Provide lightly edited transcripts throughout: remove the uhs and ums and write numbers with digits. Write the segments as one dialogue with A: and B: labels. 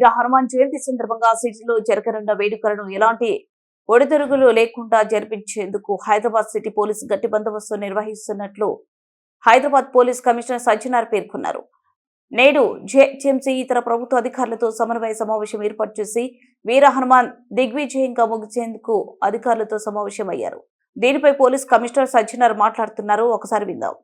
A: వీర హనుమాన్ జయంతి సందర్భంగా సిటీలో జరగనున్న వేడుకలను ఎలాంటి ఒడిదుడుకులు లేకుండా జరిపించేందుకు హైదరాబాద్ సిటీ పోలీసు గట్టి బందోబస్తు నిర్వహిస్తున్నట్లు హైదరాబాద్ పోలీస్ కమిషనర్ సజ్జనార్ పేర్కొన్నారు. నేడు జేహెచ్ఎంసీ ఇతర ప్రభుత్వ అధికారులతో సమన్వయ సమావేశం ఏర్పాటు చేసి వీర హనుమాన్ దిగ్విజయంగా ముగిసేందుకు అధికారులతో సమావేశమయ్యారు. దీనిపై పోలీస్ కమిషనర్ సజ్జనార్ మాట్లాడుతున్నారు. ఒకసారి విందాం.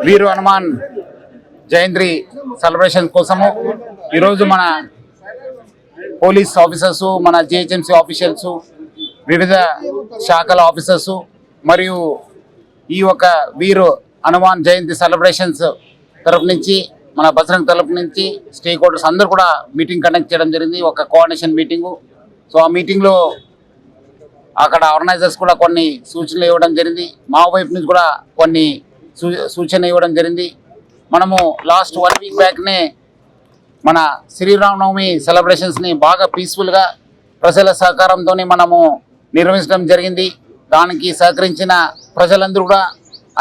B: వీరు హనుమాన్ జయంతి సెలబ్రేషన్ కోసము ఈరోజు మన పోలీస్ ఆఫీసర్స్, మన జిహెచ్ఎంసీ ఆఫీషియల్స్, వివిధ శాఖల ఆఫీసర్స్ మరియు ఈ యొక్క వీరు హనుమాన్ జయంతి సెలబ్రేషన్స్ తరపు నుంచి, మన బజరంగ్ తరపు నుంచి స్టేక్ హోల్డర్స్ అందరూ కూడా మీటింగ్ కండక్ట్ చేయడం జరిగింది. ఒక కోఆర్డినేషన్ మీటింగు. సో ఆ మీటింగ్లో అక్కడ ఆర్గనైజర్స్ కూడా కొన్ని సూచనలు ఇవ్వడం జరిగింది. మా వైపు నుంచి కూడా కొన్ని సూచన ఇవ్వడం జరిగింది. మనము లాస్ట్ 1 వీక్ బ్యాక్నే మన శ్రీరామనవమి సెలబ్రేషన్స్ని బాగా పీస్ఫుల్గా ప్రజల సహకారంతో మనము నిర్వహించడం జరిగింది. దానికి సహకరించిన ప్రజలందరూ కూడా,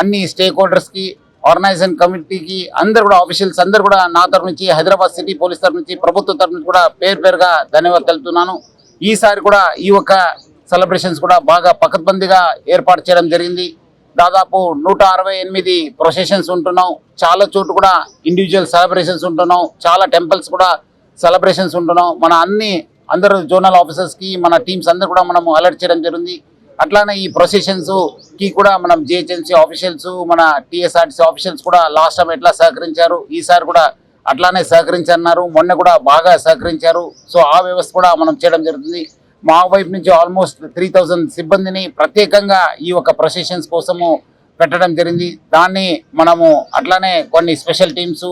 B: అన్ని స్టేక్ హోల్డర్స్కి, ఆర్గనైజేషన్ కమిటీకి అందరు కూడా, ఆఫీషియల్స్ అందరూ కూడా నా తరఫు నుంచి, హైదరాబాద్ సిటీ పోలీస్ తరఫు నుంచి, ప్రభుత్వం తరఫు నుంచి కూడా పేరుగా ధన్యవాదాలు తెలుపుతున్నాను. ఈసారి కూడా ఈ ఒక్క సెలబ్రేషన్స్ కూడా బాగా పకడ్బందీగా ఏర్పాటు చేయడం జరిగింది. దాదాపు 168 ప్రొసెషన్స్ ఉంటున్నాం. చాలా చోటు కూడా ఇండివిజువల్ సెలబ్రేషన్స్ ఉంటున్నాం. చాలా టెంపుల్స్ కూడా సెలబ్రేషన్స్ ఉంటున్నాం. మన అందరూ జోనల్ ఆఫీసర్స్కి, మన టీమ్స్ అందరూ కూడా మనము అలర్ట్ చేయడం జరిగింది. అట్లానే ఈ ప్రొసెషన్స్కి కూడా మనం జిహెచ్ఎంసీ ఆఫీషియల్స్, మన టీఎస్ఆర్టీసీ ఆఫీషియల్స్ కూడా లాస్ట్ టైం ఎట్లా సహకరించారు, ఈసారి కూడా అట్లానే సహకరించన్నారు. మొన్న కూడా బాగా సహకరించారు. సో ఆ వ్యవస్థ కూడా మనం చేయడం జరుగుతుంది. మా వైపు నుంచి ఆల్మోస్ట్ 3000 సిబ్బందిని ప్రత్యేకంగా ఈ యొక్క ప్రొసెషన్స్ కోసము పెట్టడం జరిగింది. దాన్ని మనము అట్లానే కొన్ని స్పెషల్ టీమ్స్,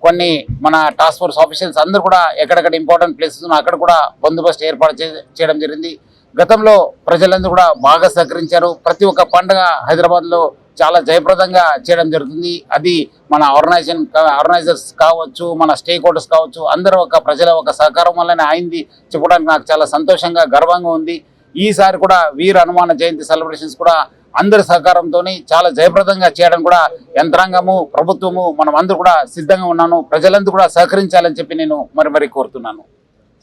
B: కొన్ని మన టాస్క్ ఫోర్స్ ఆఫీషియల్స్ అందరూ కూడా ఎక్కడెక్కడ ఇంపార్టెంట్ ప్లేసెస్ అక్కడ కూడా బందోబస్తు ఏర్పాటు చేయడం జరిగింది. గతంలో ప్రజలందరూ కూడా బాగా సహకరించారు. ప్రతి ఒక్క పండుగ హైదరాబాద్లో చాలా జయప్రదంగా చేయడం జరుగుతుంది. అది మన ఆర్గనైజర్స్ కావచ్చు, మన స్టేక్ హోల్డర్స్ కావచ్చు, అందరూ ప్రజల సహకారం వల్లనే అయింది చెప్పడానికి నాకు చాలా సంతోషంగా, గర్వంగా ఉంది. ఈసారి కూడా వీర హనుమాన్ జయంతి సెలబ్రేషన్స్ కూడా అందరి సహకారంతో చాలా జయప్రదంగా చేయడం కూడా యంత్రాంగము, ప్రభుత్వము, మనం అందరూ కూడా సిద్ధంగా ఉన్నాను. ప్రజలందరూ కూడా సహకరించాలని చెప్పి నేను మరి కోరుతున్నాను.